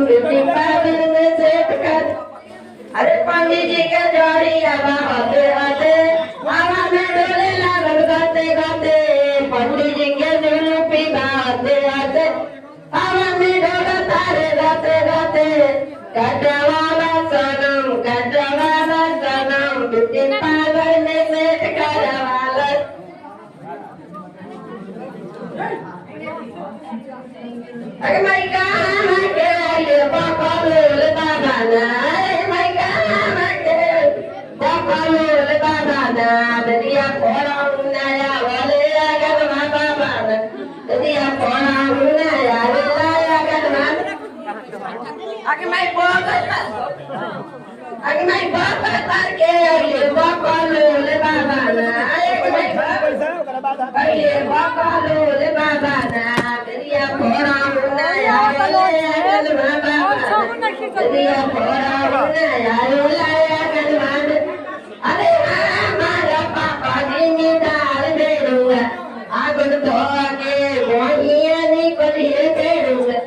Beauty parlour में set कर। अरे पंडित जी के जोड़ी आवा होते होते हवा में डोले लागल गाते गाते। पंडित जी के जुलूपी गाते गाते हवा में डोला तारे गाते गाते। गजवाला सनम ब्यूटी पार्लर में सेट करवाला। अरे मैं कहाँ के लिए बकलोल बाबाना। मैं कहाँ के बकलोल बाबाना। दरिया फोड़ा उन्नाया वाले अगर माँ बाबाना। दरिया फोड़ा उन्नाया वाले अगर माँ। अगर मैं बहुत के लिए बकलोल बाबाना। अरे बकलोल बाबाना। दरिया फोड़ा उन्नाया वाले अगर माँ बाबाना। दरिया फोड़ा उन्नाया वाले अगर माँ। अरे हमारा पापा जी ने दाल दे दूँगा। आगुन धो के मोहिया निकलिए दे दूँगा।